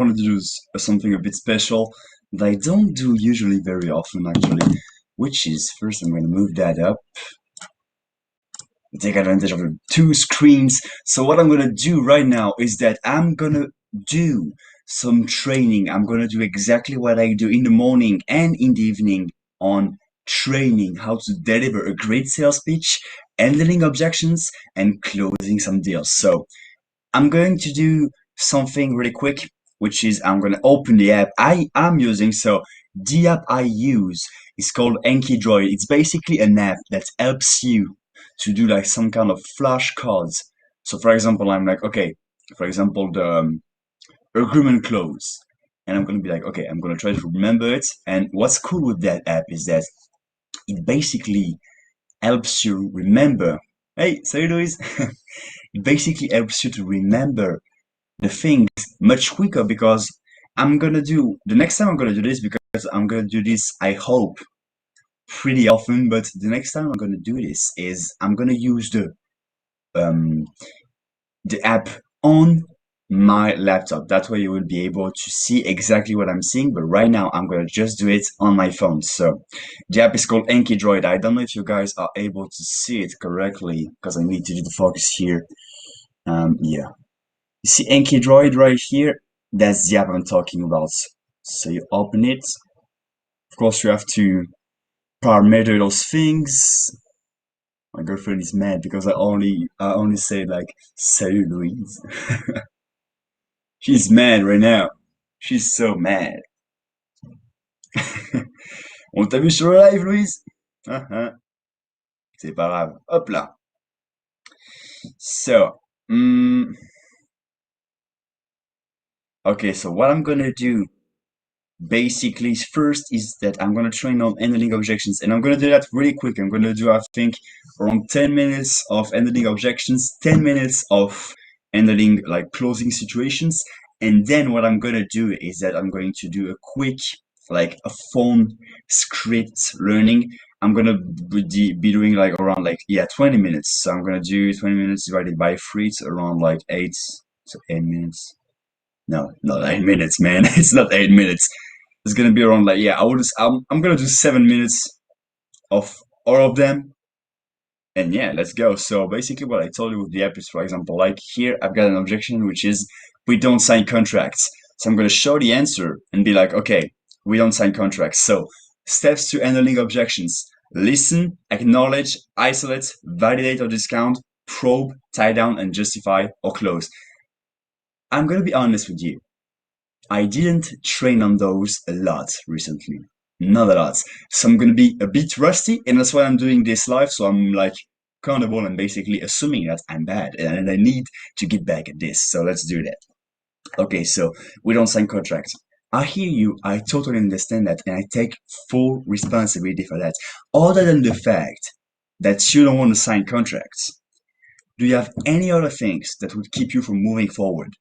wanted to do something a bit special that I don't do usually very often actually, which is first I'm going to move that up, take advantage of the two screens. So what I'm going to do right now is that I'm going to do some training. I'm going to do exactly what I do in the morning and in the evening on training how to deliver a great sales pitch, handling objections, and closing some deals. So I'm going to do something really quick, which is I'm going to open the app I am using. So the app I use is called Droid. It's basically an app that helps you to do like some kind of flashcards. So for example, I'm like, okay, for example, the agreement clause. And I'm going to be like, okay, I'm going to try to remember it. And what's cool with that app is that it basically helps you remember. Hey, salut Louise! It basically helps you to remember the things much quicker because I'm gonna do the next time I'm gonna do this because I'm gonna do this, I hope, pretty often, but the next time I'm gonna do this is I'm gonna use um the app on my laptop. That way you will be able to see exactly what I'm seeing, but right now I'm gonna just do it on my phone. So the app is called Droid. I don't know if you guys are able to see it correctly because I need to do the focus here. Yeah. You see Droid right here? That's the app I'm talking about. So you open it. Of course, you have to parameter those things. My girlfriend is mad because I only say like "Salut Louise." She's mad right now. She's so mad. On t'a vu sur le live, Louise? C'est pas grave. Hop là. So, okay. So what I'm gonna do basically first is that I'm going to train on handling objections, and I'm going to do that really quick. I'm going to do, I think, around 10 minutes of handling objections, 10 minutes of handling like closing situations, and then what I'm going to do is that I'm going to do a quick like a phone script learning. I'm going to be doing like around like 20 minutes. So I'm going to do 20 minutes divided by 3. It's around like 8, so 8 minutes. No, not 8 minutes, man. It's not 8 minutes. It's gonna be around like I'm gonna do 7 minutes of all of them, and yeah, let's go. So basically, what I told you with the app is, for example, like here I've got an objection which is we don't sign contracts. So I'm gonna show the answer and be like, okay, we don't sign contracts. So steps to handling objections: listen, acknowledge, isolate, validate or discount, probe, tie down, and justify or close. I'm gonna be honest with you. I didn't train on those a lot recently. Not a lot. So I'm gonna be a bit rusty, and that's why I'm doing this live. So I'm like comfortable and basically assuming that I'm bad and I need to get back at this. So let's do that. Okay, so we don't sign contracts. I hear you, I totally understand that, and I take full responsibility for that. Other than the fact that you don't want to sign contracts, do you have any other things that would keep you from moving forward?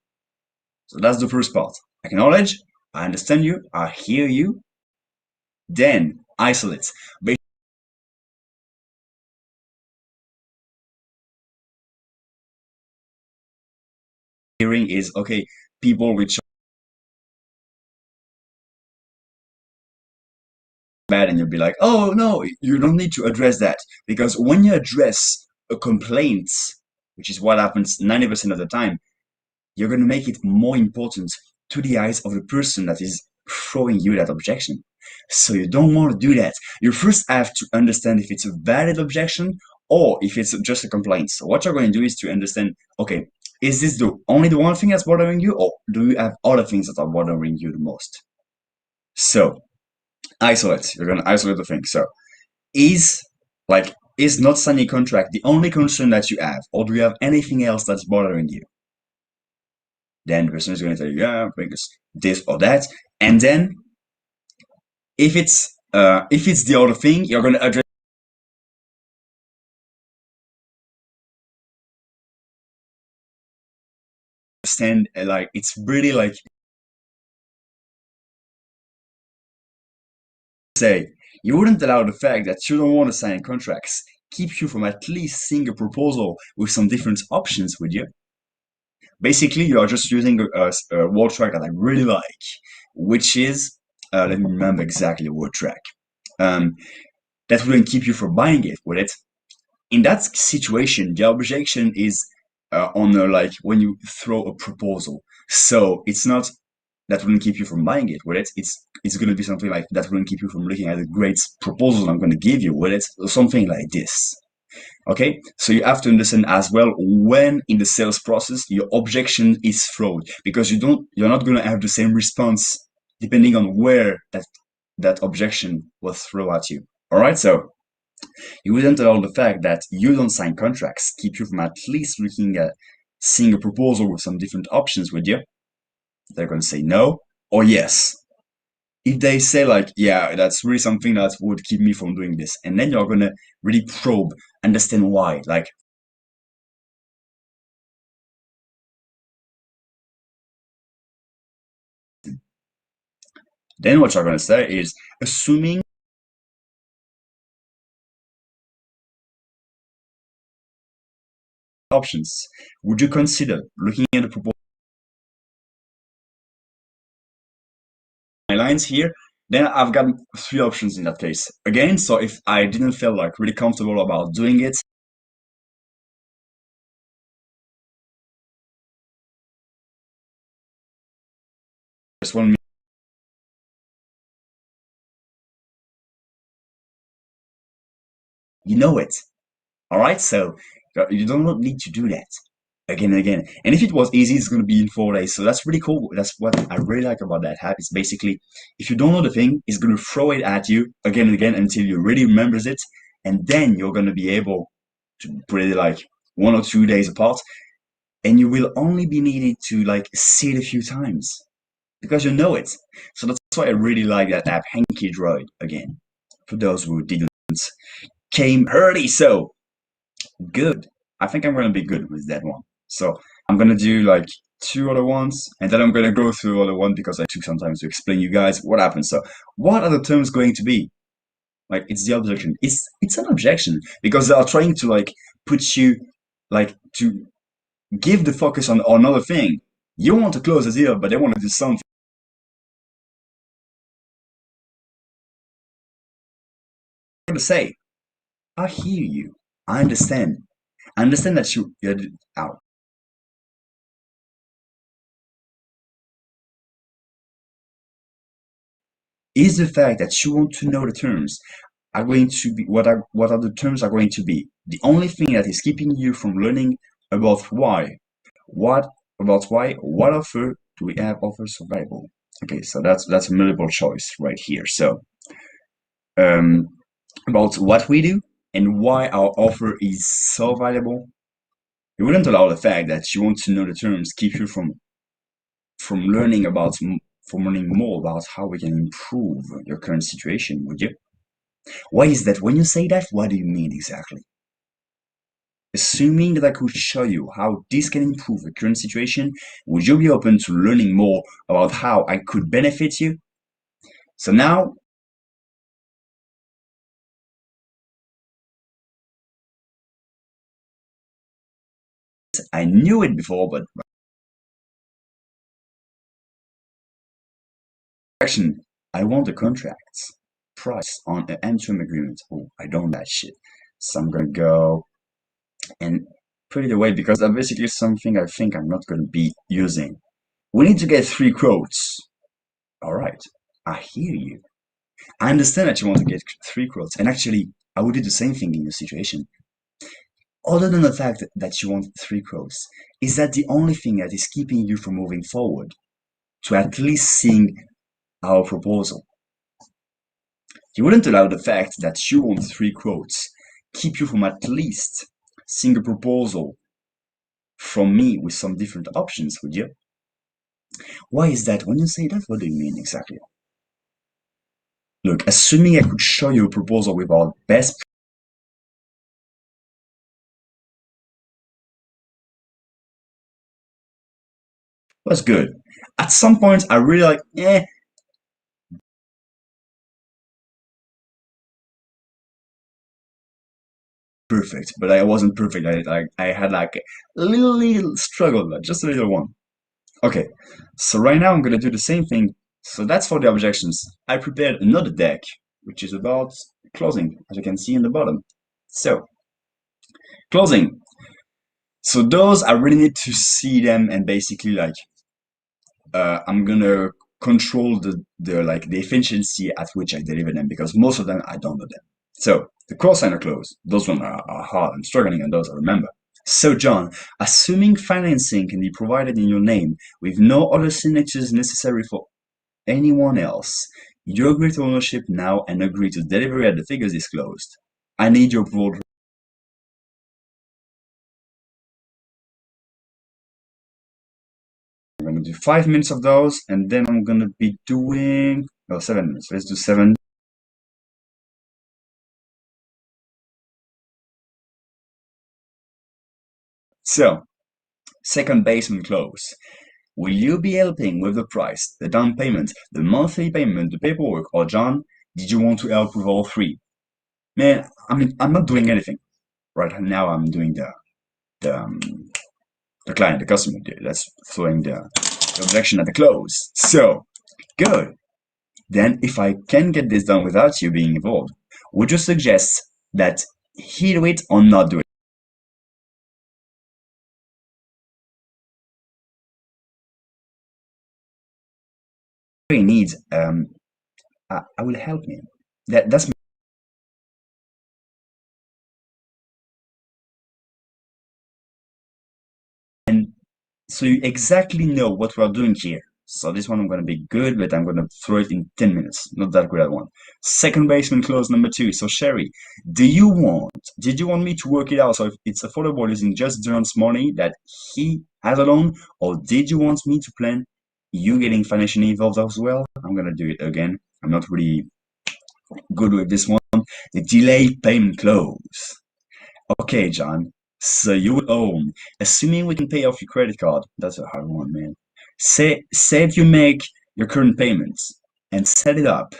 So that's the first part. Acknowledge, I understand you, I hear you. Then isolate. Hearing is okay, people which are bad, and you'll be like, oh no, you don't need to address that. Because when you address a complaint, which is what happens 90% of the time, you're going to make it more important to the eyes of the person that is throwing you that objection. So you don't want to do that. You first have to understand if it's a valid objection or if it's just a complaint. So what you're going to do is to understand, okay, is this only the one thing that's bothering you, or do you have other things that are bothering you the most? So isolate. You're going to isolate the thing. So is not signing contract the only concern that you have, or do you have anything else that's bothering you? Then the person is going to tell you, yeah, I think it's this or that. And then if it's the other thing, you're going to address like it's really like say you wouldn't allow the fact that you don't want to sign contracts keep you from at least seeing a proposal with some different options, would you? Basically, you are just using a word track that I really like, which is, let me remember exactly the word track. Um, that wouldn't keep you from buying it, would it? In that situation, the objection is on like when you throw a proposal. So it's not that wouldn't keep you from buying it, would it? It's going to be something like that wouldn't keep you from looking at the great proposal I'm going to give you, would it? Something like this. Okay, so you have to understand as well when in the sales process your objection is fraud, because you're not going to have the same response depending on where that objection was thrown at you. All right, so you wouldn't allow the fact that you don't sign contracts keep you from at least looking at seeing a proposal with some different options, would you? They're going to say no or yes. If they say like, yeah, that's really something that would keep me from doing this, and then you're going to really probe, understand why. Like, then what you're going to say is, assuming options, would you consider looking at the proposal lines here? Then I've got three options in that case. Again, so if I didn't feel like really comfortable about doing it, just one, you know it. All right, so you don't need to do that again and again. And if it was easy, it's going to be in 4 days. So that's really cool. That's what I really like about that hack. It's basically, if you don't know the thing, it's going to throw it at you again and again until you really remembers it, and then you're going to be able to put it like 1 or 2 days apart, and you will only be needed to like see it a few times because you know it. So that's why I really like that app, Hanky Droid. Again, for those who didn't came early, so good. I think I'm gonna be good with that one. So I'm gonna do like two other ones, and then I'm gonna go through other one because I took some time to explain you guys what happened. So what are the terms going to be? Like it's the objection. It's an objection because they are trying to like put you like to give the focus on another thing. You want to close a deal, but they want to do something. I'm gonna say, I hear you. I understand. I understand that you're out. Is the fact that you want to know the terms are going to be what are the terms are going to be. The only thing that is keeping you from learning about why. What about why? What offer do we have offers available? Okay, so that's a multiple choice right here. So um, about what we do and why our offer is so valuable. You wouldn't allow the fact that you want to know the terms keep you from learning about from learning more about how we can improve your current situation, would you? Why is that? When you say that, what do you mean exactly? Assuming that I could show you how this can improve the current situation, would you be open to learning more about how I could benefit you? So now, I knew it before, but action, I want the contract price on an end-term agreement. Oh, I don't like that shit. So I'm gonna go and put it away because that's basically something I think I'm not gonna be using. We need to get three quotes. All right, I hear you. I understand that you want to get three quotes, and actually, I would do the same thing in your situation. Other than the fact that you want three quotes, is that the only thing that is keeping you from moving forward to at least seeing our proposal? You wouldn't allow the fact that you want three quotes keep you from at least seeing a proposal from me with some different options, would you? Why is that? When you say that, what do you mean exactly? Look, assuming I could show you a proposal with our best was good. At some point, I really like, perfect, but I wasn't perfect at it. I had like a little struggle, just a little one. Okay, so right now I'm gonna do the same thing. So that's for the objections. I prepared another deck, which is about closing, as you can see in the bottom. So, closing. So those I really need to see them and basically like I'm gonna control the efficiency at which I deliver them because most of them I don't know them. So the cross sign are closed. Those ones are hard. I'm struggling on those. I remember. So John, assuming financing can be provided in your name with no other signatures necessary for anyone else, you agree to ownership now and agree to delivery at the figures disclosed. I need your approval. I'm gonna do 5 minutes of those, and then I'm gonna be doing 7 minutes. Let's do seven. So, second basement close. Will you be helping with the price, the down payment, the monthly payment, the paperwork, or John, did you want to help with all three? Man, I mean, I'm not doing anything right now. I'm doing the, um, the client, the customer. That's throwing the objection at the close. So, good. Then, if I can get this done without you being involved, would you suggest that he do it or not do it? He needs, I will help him. That's and so you exactly know what we're doing here. So this one I'm going to be good, but I'm going to throw it in 10 minutes. Not that good at one. Second baseman close number 2. So Sherry, did you want me to work it out so if it's affordable using just John's money that he has alone, or did you want me to plan you getting financially involved as well? I'm going to do it again. I'm not really good with this one. The delay payment close. Okay, John. So you would own, assuming we can pay off your credit card. That's a hard one, man. Say if you make your current payments and set it up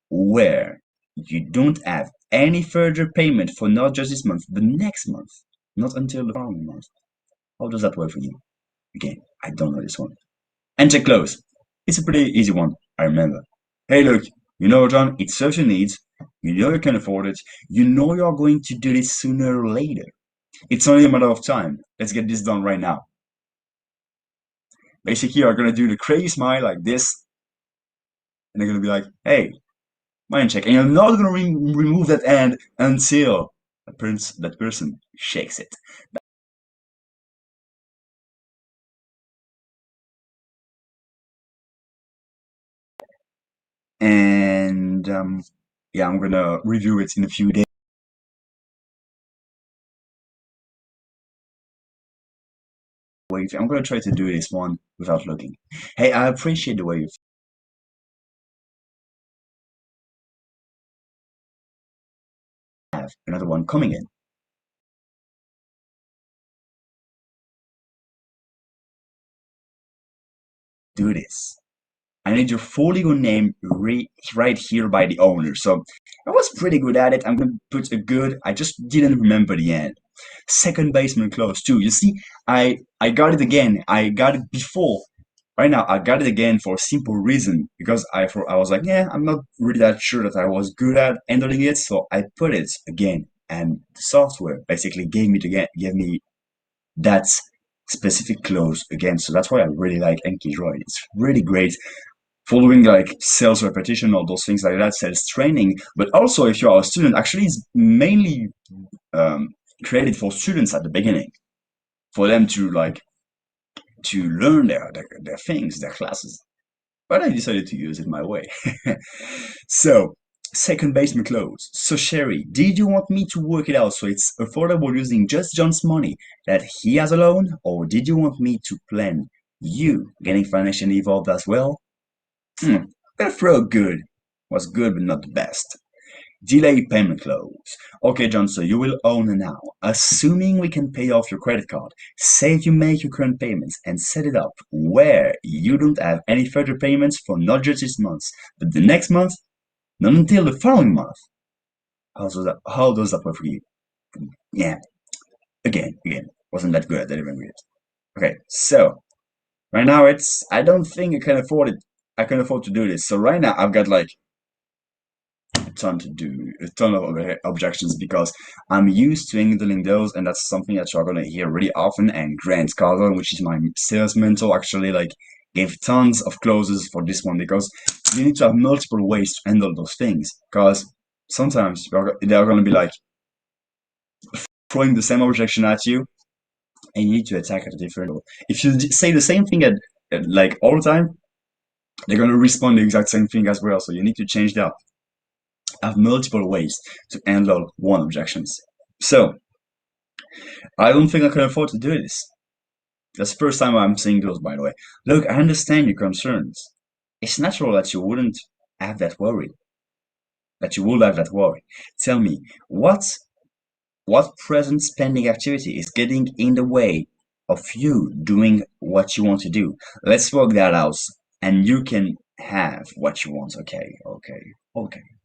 where you don't have any further payment for not just this month, the next month, not until the following month. How does that work for you? Again, I don't know this one. And check close. It's a pretty easy one, I remember. Hey, look, you know, John, it serves your needs. You know you can afford it. You know you're going to do this sooner or later. It's only a matter of time. Let's get this done right now. Basically, you're gonna do the crazy smile like this, and they're gonna be like, "Hey, mind check," and you're not gonna remove that hand until that person shakes it. And yeah, I'm gonna review it in a few days. Wait, I'm gonna try to do this one without looking. Hey, I appreciate the way you have another one coming in. Do this. I need your full legal name right here by the owner. So I was pretty good at it. I'm gonna put a good. I just didn't remember the end. Second baseman close too. You see, I got it again. I got it before. Right now, I got it again for a simple reason because I was like, yeah, I'm not really that sure that I was good at handling it, so I put it again, and the software basically gave me that specific close again. So that's why I really like Enki Droid. It's really great following like sales repetition or those things like that, sales training. But also, if you are a student, actually, it's mainly um, created for students at the beginning, for them to learn their things, their classes. But I decided to use it my way. So, second baseman close. So, Sherry, did you want me to work it out so it's affordable using just John's money that he has alone, or did you want me to plan you getting financially involved as well? I'm gonna throw good. Was good, but not the best. Delay payment clause. Okay, John, so you will own now. Assuming we can pay off your credit card, say if you make your current payments and set it up where you don't have any further payments for not just this month, but the next month, not until the following month. How does that work for you? Yeah, again, wasn't that good at delivering it. Okay, so right now I don't think I can afford it. I can afford to do this. So right now I've got like a ton of objections because I'm used to handling those, and that's something that you're gonna hear really often. And Grant Cardone, which is my sales mentor, actually like gave tons of clauses for this one because you need to have multiple ways to handle those things. Because sometimes they're gonna be like throwing the same objection at you, and you need to attack at a different level. If you say the same thing at like all the time, they're gonna respond the exact same thing as well. So you need to change that. Have multiple ways to handle one objections. So I don't think I can afford to do this. That's the first time I'm seeing those, by the way. Look, I understand your concerns. It's natural that you wouldn't have that worry. That you would have that worry. Tell me, what present spending activity is getting in the way of you doing what you want to do? Let's work that out, and you can have what you want. Okay.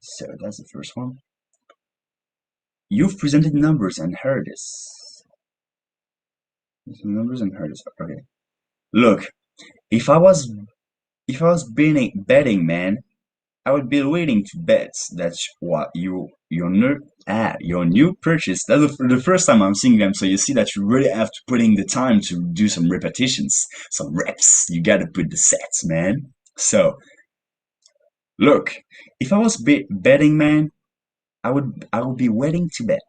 So that's the first one. You've presented numbers and heard this. Numbers and heard this. Okay. Look, if I was being a betting man, I would be willing to bet that what your new purchase. That's the first time I'm seeing them. So you see that you really have to put in the time to do some repetitions, some reps. You gotta put the sets, man. So look, if I was betting man, I would be willing to bet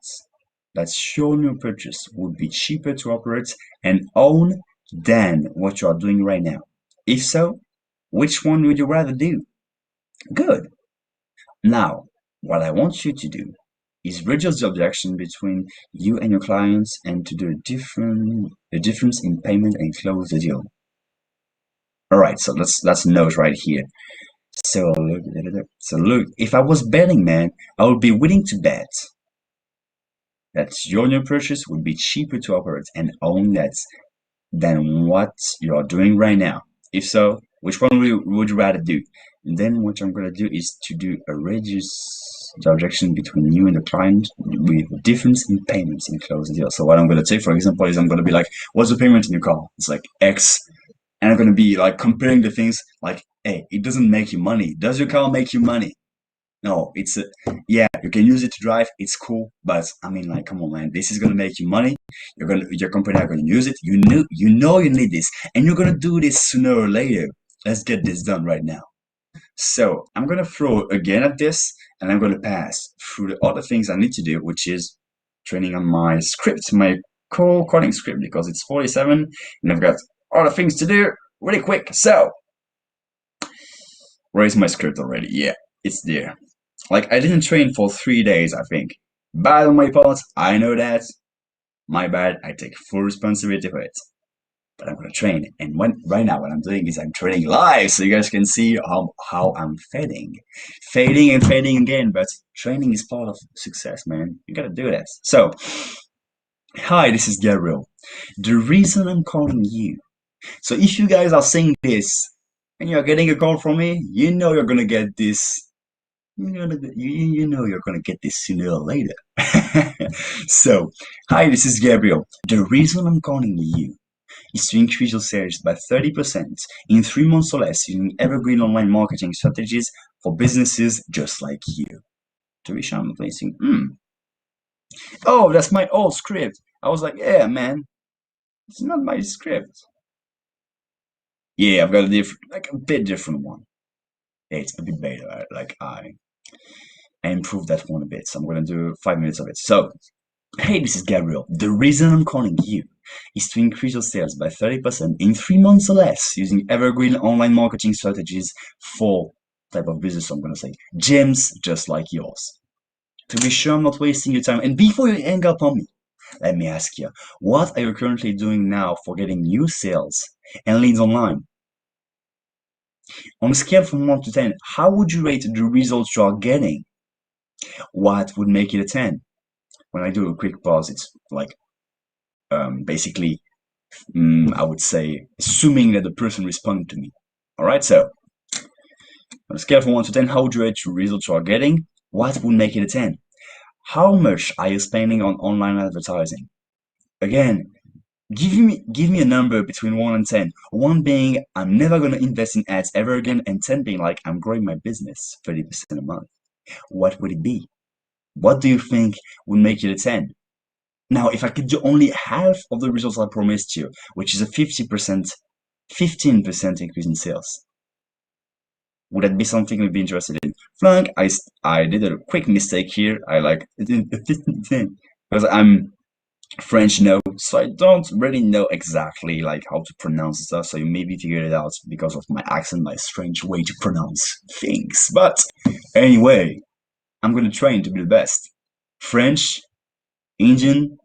that your new purchase would be cheaper to operate and own than what you are doing right now. If so, which one would you rather do? Good. Now, what I want you to do is reduce the objection between you and your clients and to do the difference in payment and close the deal. All right, so let's note right here. So look, if I was betting man, I would be willing to bet that your new purchase would be cheaper to operate and own that than what you're doing right now. If so, which one would you rather do? And then what I'm going to do is to do a reduce the objection between you and the client with difference in payments and close the deal. So what I'm going to say, for example, is I'm going to be like, what's the payment in your car? It's like X. And I'm going to be like comparing the things like, hey, it doesn't make you money. Does your car make you money? No, yeah, you can use it to drive. It's cool, but I mean, like, come on, man. This is gonna make you money. Your company are gonna use it. You need this, and you're gonna do this sooner or later. Let's get this done right now. So I'm gonna throw again at this, and I'm gonna pass through the other things I need to do, which is training on my script, my coding script, because it's 47, and I've got other things to do really quick. So, where is my script already? Yeah, it's there. Like, I didn't train for 3 days, I think. Bad on my part, I know that. My bad, I take full responsibility for it. But I'm gonna train. And right now what I'm doing is I'm training live, so you guys can see how I'm fading. Fading and fading again, but training is part of success, man. You gotta do that. So, hi, this is Gabriel. The reason I'm calling you. So if you guys are seeing this and you're getting a call from me, you know you're gonna get this. You know you're gonna get this sooner or later. So, hi, this is Gabriel. The reason I'm calling you is to increase your sales by 30% in 3 months or less using evergreen online marketing strategies for businesses just like you. To which I'm placing, oh, that's my old script. I was like, yeah, man, it's not my script. Yeah, I've got a bit different one. Yeah, it's a bit better. Like I improved that one a bit, so I'm gonna do 5 minutes of it. So, hey, this is Gabriel. The reason I'm calling you is to increase your sales by 30% in 3 months or less using evergreen online marketing strategies for type of business. I'm gonna say gyms just like yours. To be sure I'm not wasting your time, and before you hang up on me, let me ask you, what are you currently doing now for getting new sales and leads online? On a scale from 1 to 10, how would you rate the results you are getting? What would make it a 10? When I do a quick pause, it's like basically, I would say, assuming that the person responded to me. All right, so on a scale from 1 to 10, how would you rate the results you are getting? What would make it a 10? How much are you spending on online advertising? Again, give me a number between 1 and 10. 1 being I'm never gonna invest in ads ever again, and 10 being like I'm growing my business 30% a month. What would it be? What do you think would make it a 10? Now, if I could do only half of the results I promised you, which is a 50%, 15% increase in sales, would that be something you'd be interested in? Flunk, I did a quick mistake here. I like because I'm French, no, so I don't really know exactly like how to pronounce stuff. So you maybe figured it out because of my accent, my strange way to pronounce things. But anyway, I'm gonna train to be the best. French, Indian,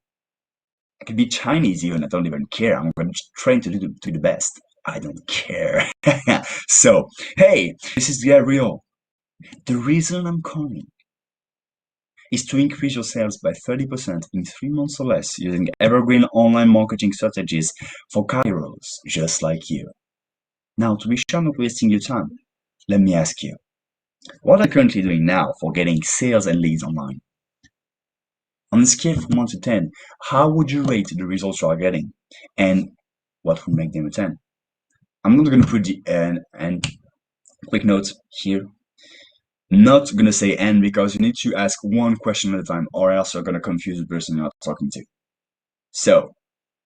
I could be Chinese even. I don't even care. I'm gonna train to the best. I don't care. So hey, this is Gabriel. The reason I'm calling is to increase your sales by 30% in 3 months or less using evergreen online marketing strategies for Kairos just like you. Now, to be sure I'm not wasting your time, let me ask you, what are you currently doing now for getting sales and leads online? On a scale from 1 to 10, how would you rate the results you are getting? And what would make them a 10? I'm not going to put the and quick note here. Not gonna say N because you need to ask one question at a time, or else you're gonna confuse the person you're talking to. So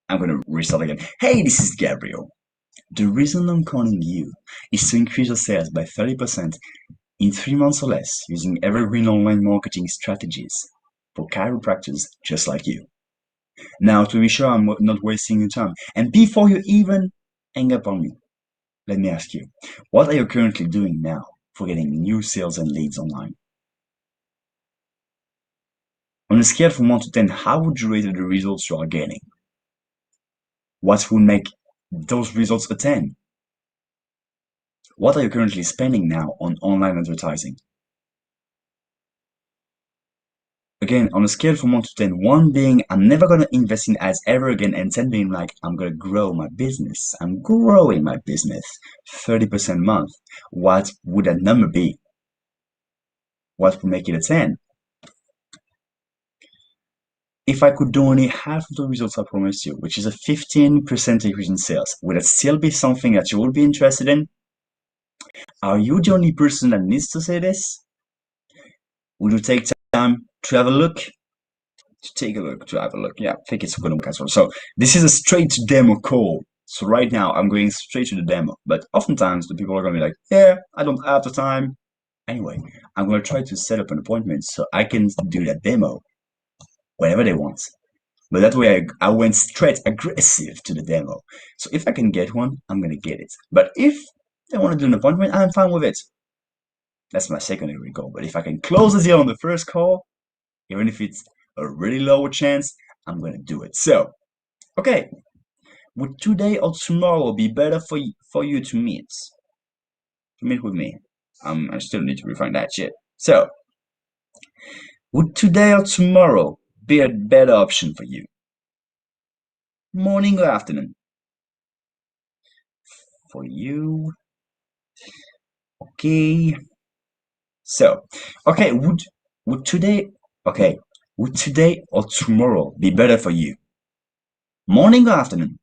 I'm gonna restart again. Hey, this is Gabriel. The reason I'm calling you is to increase your sales by 30% in 3 months or less using evergreen online marketing strategies for chiropractors just like you. Now, to be sure I'm not wasting your time, and before you even hang up on me, let me ask you, what are you currently doing now for getting new sales and leads online? On a scale from 1 to 10, how would you rate the results you are getting? What would make those results a 10? What are you currently spending now on online advertising? Again, on a scale from 1 to 10, 1 being I'm never going to invest in ads ever again, and 10 being like I'm going to grow my business. I'm growing my business 30% a month. What would that number be? What would make it a 10? If I could do only half of the results I promised you, which is a 15% increase in sales, would that still be something that you would be interested in? Are you the only person that needs to say this? Would you take time to have a look? To have a look. Yeah, I think it's gonna work as well. So this is a straight demo call. So right now I'm going straight to the demo. But oftentimes the people are gonna be like, yeah, I don't have the time. Anyway, I'm gonna try to set up an appointment so I can do that demo whenever they want. But that way I went straight aggressive to the demo. So if I can get one, I'm gonna get it. But if they want to do an appointment, I'm fine with it. That's my secondary goal. But if I can close the deal on the first call, even if it's a really low chance, I'm gonna do it. So, okay, would today or tomorrow be better for you to meet? To meet with me? I still need to refine that shit. So, would today or tomorrow be a better option for you? Morning or afternoon? For you, okay. So, okay, would today okay, would today or tomorrow be better for you? Morning or afternoon?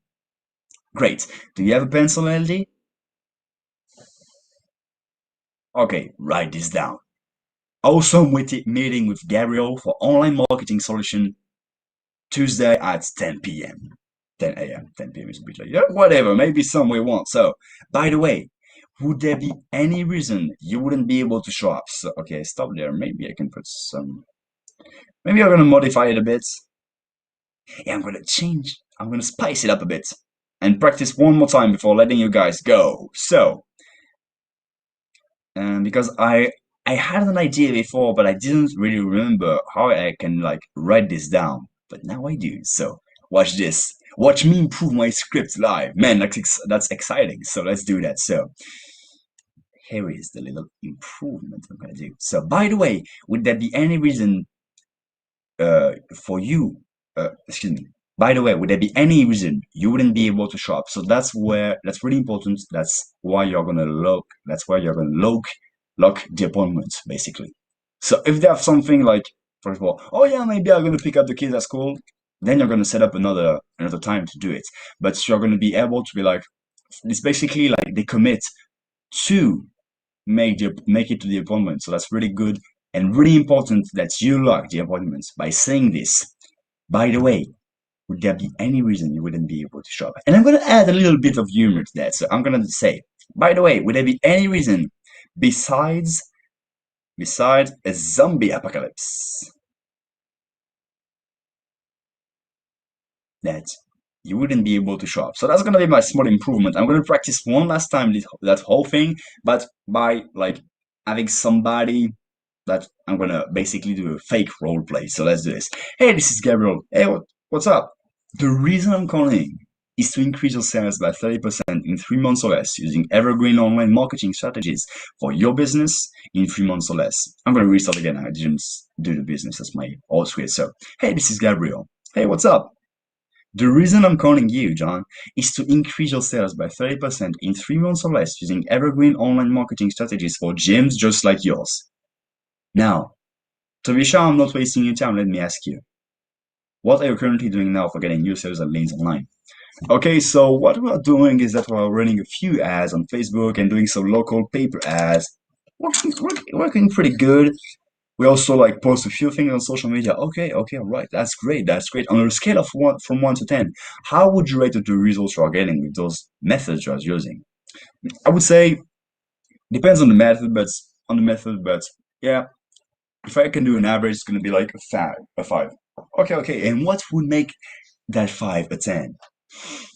Great. Do you have a pencil handy? Okay, write this down. Awesome meeting with Gabriel for online marketing solution Tuesday at 10 p.m. 10 a.m. 10 p.m. is a bit late. Yeah, whatever, maybe some we want. So, by the way, would there be any reason you wouldn't be able to show up? So, okay, stop there. Maybe I can put some. Maybe I'm gonna modify it a bit. Yeah, I'm gonna change. I'm gonna spice it up a bit and practice one more time before letting you guys go. So, because I had an idea before, but I didn't really remember how I can like write this down. But now I do. So watch this. Watch me improve my script live. Man, that's exciting. So let's do that. So here is the little improvement I'm gonna do. So by the way, would there be any reason for you? Excuse me. By the way, would there be any reason you wouldn't be able to show up? So that's really important. That's why you're gonna look. That's why you're gonna lock the appointment basically. So if they have something like First of all, oh yeah, maybe I'm gonna pick up the kids at school. Then you're gonna set up another time to do it. But you're gonna be able to be like, it's basically like they commit to make it to the appointment. So that's really good and really important that you lock the appointments by saying this. By the way, would there be any reason you wouldn't be able to shop? And I'm gonna add a little bit of humor to that. So I'm gonna say, by the way, would there be any reason besides a zombie apocalypse that you wouldn't be able to show up? So that's gonna be my small improvement. I'm gonna practice one last time that whole thing, but by like having somebody that I'm gonna basically do a fake role play. So let's do this. Hey, this is Gabriel. Hey, what's up? The reason I'm calling is to increase your sales by 30% in 3 months or less using evergreen online marketing strategies for your business in 3 months or less. I'm gonna restart again. I didn't do the business. That's my old script. So, hey, this is Gabriel. Hey, what's up? The reason I'm calling you, John, is to increase your sales by 30% in 3 months or less using evergreen online marketing strategies for gyms just like yours. Now, to be sure I'm not wasting your time, let me ask you, what are you currently doing now for getting new sales and leads online? Okay, so what we're doing is that we're running a few ads on Facebook and doing some local paper ads. Working pretty good. We also like post a few things on social media. Okay, all right, that's great, that's great. On a scale of one from 1 to 10, how would you rate the results you are getting with those methods you're using? I would say depends on the method, but yeah, if I can do an average, it's gonna be like a five. Okay, and what would make that 5 a 10?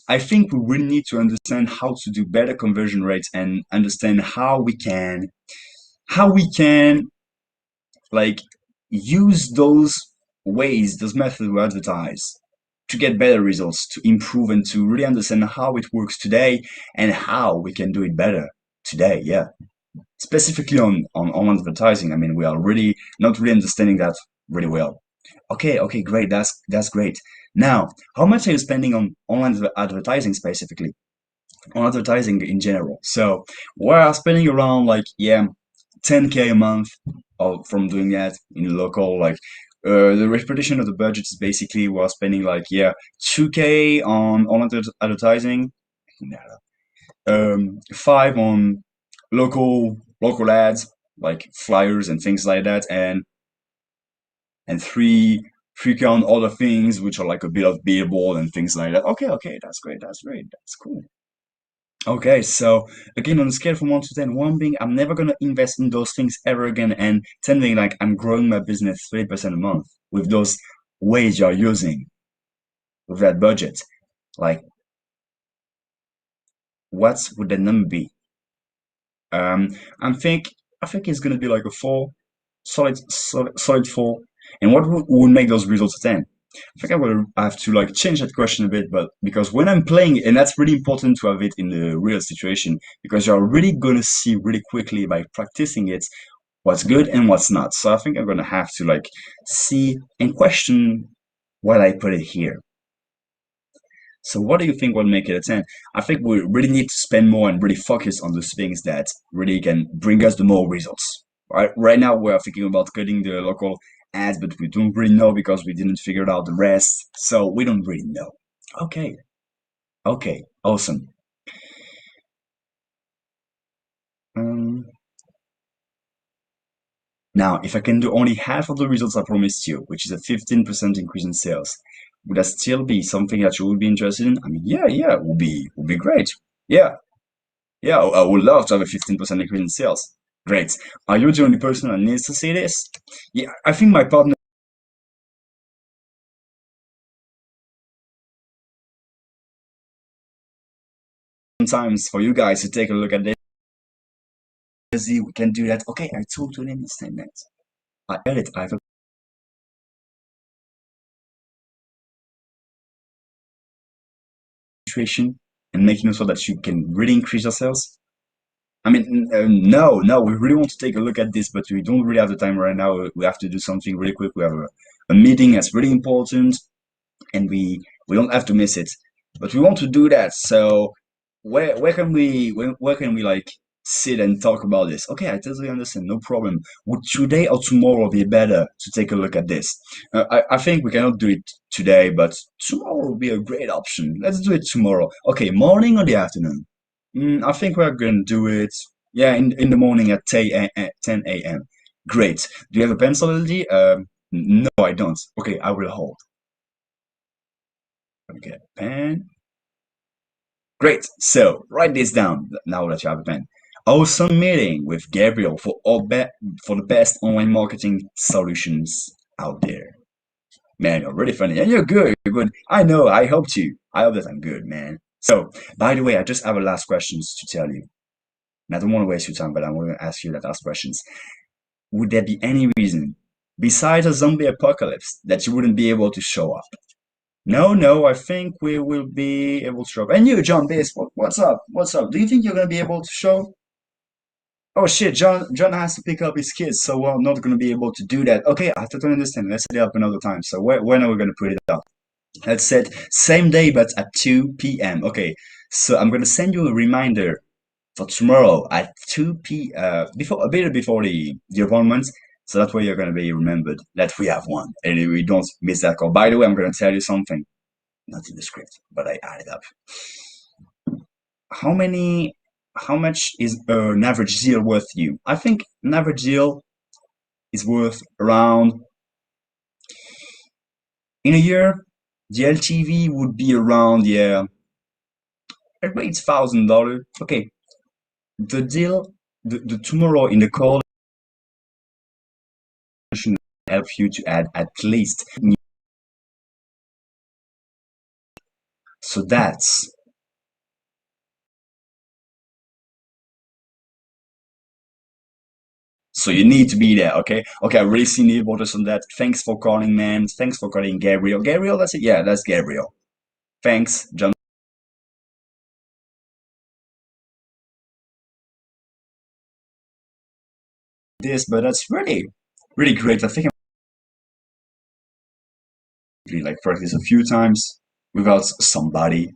I think we really need to understand how to do better conversion rates and understand how we can like use those ways, those methods we advertise to get better results, to improve and to really understand how it works today and how we can do it better today. Yeah. Specifically on online advertising, I mean, we are really not really understanding that really well. Okay, great. That's great. Now, how much are you spending on online advertising specifically? On advertising in general. So we're spending around like 10K a month from doing that in local like the repetition of the budget is basically we're spending like 2K on online advertising, five on local ads like flyers and things like that, and three on other things which are like a bit of billboard and things like that. Okay, that's great, that's cool. Okay, so again, on a scale from 1 to 10, one being I'm never gonna invest in those things ever again, and 10 being like I'm growing my business 30% a month with those ways you're using with that budget. Like, what would the number be? Um, I think I think it's gonna be like a four, solid four. And what would make those results a 10? I think I'm gonna have to like change that question a bit, but because when I'm playing, and that's really important to have it in the real situation, because you're really gonna see really quickly by practicing it what's good and what's not. So I think I'm gonna have to like see and question why I put it here. So what do you think will make it a 10? I think we really need to spend more and really focus on those things that really can bring us the more results. Right now we're thinking about cutting the local ads, but we don't really know because we didn't figure out the rest. So we don't really know. Okay, awesome. Um, Now, if I can do only half of the results I promised you, which is a 15% increase in sales, would that still be something that you would be interested in? I mean, yeah, it would be great. Yeah, yeah, I would love to have a 15% increase in sales. Great. Are you the only person that needs to see this? Yeah, I think my partner sometimes for you guys to take a look at this. We can do that. Okay, I totally understand that. I get it. I have a situation and making sure that you can really increase your sales. I mean, no, we really want to take a look at this, but we don't really have the time right now. We have to do something really quick. We have a meeting that's really important, and we don't have to miss it. But we want to do that. So where can we like sit and talk about this. Okay, I totally understand. No problem. Would today or tomorrow be better to take a look at this? I think we cannot do it today, but tomorrow would be a great option. Let's do it tomorrow. Okay, morning or the afternoon? I think we're going to do it, yeah, in the morning at 10 a.m. Great. Do you have a pencil, LD? No, I don't. Okay, I will hold. Okay, pen. Great. So write this down now that you have a pen. Awesome meeting with Gabriel for the best online marketing solutions out there. Man, you're really funny. And you're good. You're good. I know. I hope to. I hope that I'm good, man. So, by the way, I just have a last questions to tell you. And I don't want to waste your time, but I'm going to ask you that last questions. Would there be any reason, besides a zombie apocalypse, that you wouldn't be able to show up? No, no, I think we will be able to show up. And you, John Bass, what's up? What's up? Do you think you're gonna be able to show? Oh shit, John has to pick up his kids, so we're not gonna be able to do that. Okay, I totally understand. Let's set it up another time. So when are we gonna put it up? Let's set same day but at 2 p.m. Okay, so I'm gonna send you a reminder for tomorrow at 2 before a bit before the appointment. So that way you're gonna be remembered that we have one and we don't miss that call. By the way, I'm gonna tell you something. Not in the script, but I added up. How many, how much is an average deal worth you? I think an average deal is worth around, in a year, the LTV would be around, yeah, maybe it's $1,000. Okay, the deal, the tomorrow in the call should help you to add at least. So that's So you need to be there, okay? Okay, I really see the importance on that. Thanks for calling, man. Thanks for calling Gabriel. Gabriel, that's it? Yeah, that's Gabriel. Thanks, John. This, but that's really, really great. I think I'm like practice a few times without somebody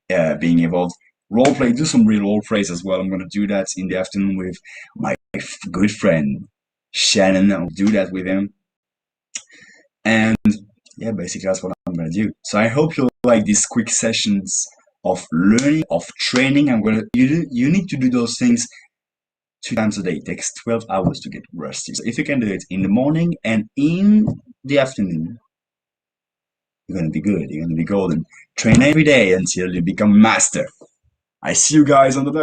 being involved. Role play, do some real role plays as well. I'm gonna do that in the afternoon with my good friend Shannon. I'll do that with him. And yeah, basically that's what I'm gonna do. So I hope you like these quick sessions of learning, of training. You need to do those things 2 times a day. It takes 12 hours to get rusty. So if you can do it in the morning and in the afternoon, you're gonna be good. You're gonna be golden. Train every day until you become master. I see you guys on the next